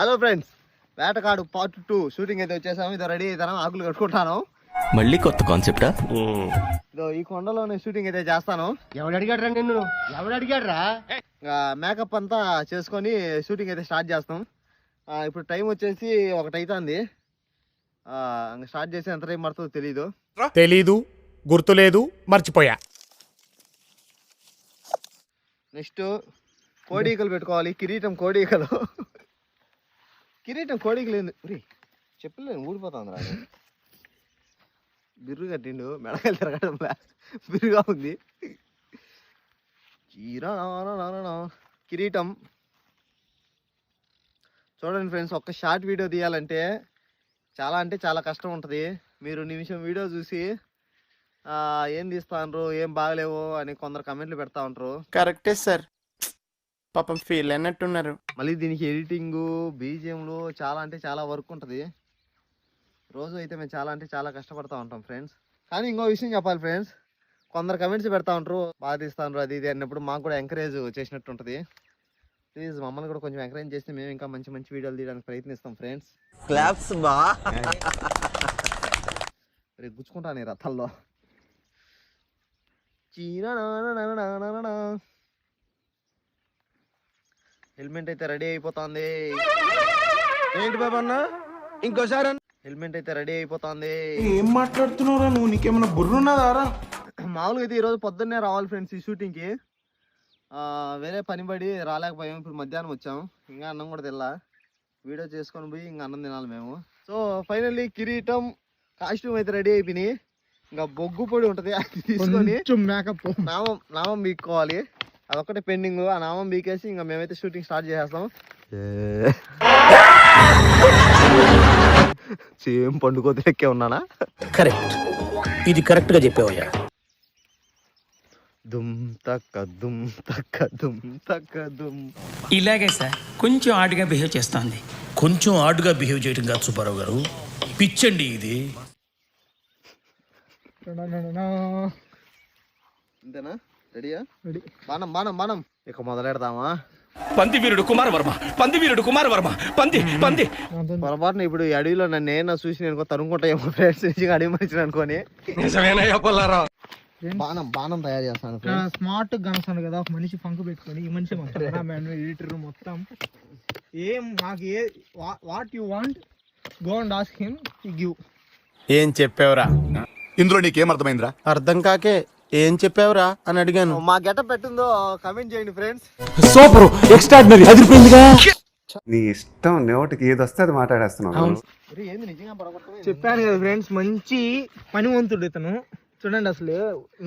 Hello friends, వేటకాడు part 2 shooting అయితే వచ్చేసాము. ఇదో రెడీ అవుతాను, ఆకులు కట్టుకుంటాను. మళ్ళీ కొత్త కాన్సెప్టా? ఇదో ఈ కొండలోనే షూటింగ్ అయితే చేస్తాను. ఎవడు అడిగాడు రా నిన్ను? ఎవడు అడిగాడు రా? మేకప్ అంతా చేసుకొని షూటింగ్ అయితే స్టార్ట్ చేస్తాం. ఇప్పుడు టైం వచ్చేసి 1 అవుతుంది. స్టార్ట్ చేసి ఎంత టైం పడుతుందో తెలీదు, గుర్తులేదు, మర్చిపోయా. నెక్స్ట్ కోడీకలు పెట్టుకోవాలి. కిరీటం కోడీకలు. కిరీటం కోడీకలు ఏంది చెప్పలేదు, ఊడిపోతుంది రా. బిర్రు కట్టిండు, మెడకాయలు తిరగడంలా బిర్రుగా ఉంది. కిరీటం చూడండి ఫ్రెండ్స్, ఒక్క షార్ట్ వీడియో తీయాలంటే చాలా కష్టం ఉంటుంది. మీరు నిమిషం వీడియో చూసి ఏం తీస్తాండ్రు, ఏం బాగలేవు అని కొందరు కమెంట్లు పెడతా ఉంటారు. కరెక్టే సార్, పాపం ఫీల్ అన్నట్టున్నారు. మళ్ళీ దీనికి ఎడిటింగు, బీజిఎంలు చాలా వర్క్ ఉంటుంది. రోజు అయితే మేము చాలా కష్టపడతా ఉంటాం ఫ్రెండ్స్. కానీ ఇంకో విషయం చెప్పాలి ఫ్రెండ్స్, కొందరు కమెంట్స్ పెడతా ఉంటారు, బాగా తీస్తాను అది ఇది అన్నప్పుడు మాకు కూడా ఎంకరేజ్ చేసినట్టు ఉంటుంది. ప్లీజ్ మమ్మల్ని కూడా కొంచెం ఎంకరేజ్ చేస్తే మేము ఇంకా మంచి వీడియోలు తీయడానికి ప్రయత్నిస్తాం ఫ్రెండ్స్. క్లాప్స్ బా. రేపు గుచ్చుకుంటాను రథాల్లో. హెల్మెట్ అయితే రెడీ అయిపోతుంది. ఏంటి బాబా అన్న, ఇంకోసారి హెల్మెట్ అయితే రెడీ అయిపోతుంది. ఏం మాట్లాడుతున్నావురా నువ్వు? నీకేమన్నా బుర్రున్నదారా? మామూలుగా అయితే ఈరోజు పొద్దున్నే రావాలి ఫ్రెండ్స్ ఈ షూటింగ్కి. వేరే పని పడి రాలేకపోయాము. ఇప్పుడు మధ్యాహ్నం వచ్చాము, ఇంకా అన్నం కూడా తిల్లా. వీడియో చేసుకొని పోయి ఇంకా అన్నం తినాలి మేము. సో ఫైనల్లీ కిరీటం, కాస్ట్యూమ్ అయితే రెడీ అయిపోయినాయి. ఇంకా బొగ్గు పొడి ఉంటుంది, అది తీసుకొని మేకప్ నామం బీక్కోవాలి. అదొక్కటే పెండింగ్. ఆ నామం బీకేసి ఇంకా మేమైతే షూటింగ్ స్టార్ట్ చేసేస్తాం. సేమ్ పండుకోతే ఎక్కే ఉన్నానా? కరెక్ట్, ఇది కరెక్ట్ గా చెప్పావయ్యా. దుమ్ తక్క దుమ్ తక్క దుమ్ తక్క దుమ్. ఇలాగే సార్, కొంచెం ఆడుగా బిహేవ్ చేస్తోంది. కొంచెం ఆడుగా బిహేవ్ చేయడం కాదు సుబ్బారావు గారు, పిచ్చండి ఇది. అంతేనా? రెడీయా? బాణం ఇక మొదలెడదామా? పంది వీరుడు కుమారవర్మ, పంది వీరుడు కుమారవర్మ, పంది పంది. పొరపాటున ఇప్పుడు ఈ అడవిలో నన్ను నేను చూసి నేను తరుముకుంటాయేమో ఫ్రెండ్స్, అడవి మనిషిని అనుకోని. బాణం తయారు చేస్తాను. స్మార్ట్ గనసాను కదా, ఒక మనిషి ఫంక్ పెట్టుకొని, ఈ మనిషి ఎడిటర్ మొత్తం ఏం మాకు what you want go and ask him, he give. ఏం చెప్పావురా? ఇందులో నీకేం అర్థమైందిరా? అర్థం కాకే ఏం చెప్పావురా అని అడిగాను. మా గెటప్ పెట్టిందో కమెంట్ చేయండి ఫ్రెండ్స్. Super, extraordinary, అదిరిపోయిందిగా. నీ ఇష్టం, నోటికి ఏది వస్తే అది మాట్లాడేస్తున్నావు. ఏంది నిజంగా పడగొట్టలేదు? చెప్పాను కదా ఫ్రెండ్స్, మంచి పనివంతుడు ఇతను. చూడండి, అసలు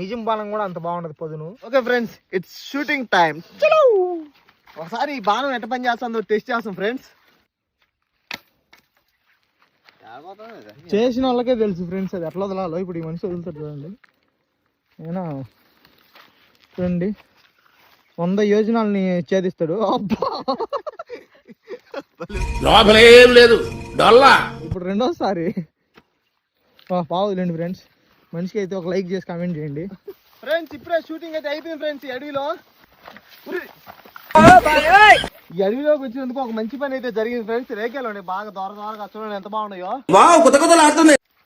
నిజం బాణం కూడా అంత బాగుండదు పదును. Okay friends, it's shooting time. ఒకసారి ఈ బాణం ఎట్ట పని చేస్తుందో టెస్ట్ చేస్తాం ఫ్రెండ్స్. చేసిన వాళ్ళకే తెలుసు ఫ్రెండ్స్ అది ఎట్లా వదలాలో. ఇప్పుడు ఈ మనిషి వదులుతాడు చూడండి, ఏనా చూడండి, 100 యోజనాలని ఛేదిస్తాడు. అబ్బా, లోపలేం లేదు డొల్లా. ఇప్పుడు రెండోసారి పావులేండి ఫ్రెండ్స్. మనిషికి అయితే ఒక లైక్ చేసి కామెంట్ చేయండి ఫ్రెండ్స్. ఇప్పుడే షూటింగ్ అయితే అయిపోయింది ఫ్రెండ్స్. ఈ అడవిలో వచ్చినందుకు ఒక మంచి పని అయితే జరిగింది ఫ్రెండ్స్. రేఖలు ఉన్నాయి బాగా దూరంగా, చూడండి ఎంత బాగున్నాయో.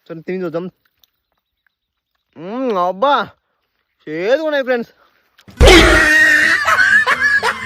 చూడండి, తిని చూద్దాం. అబ్బా, చేదుగా ఉన్నాయి ఫ్రెండ్స్.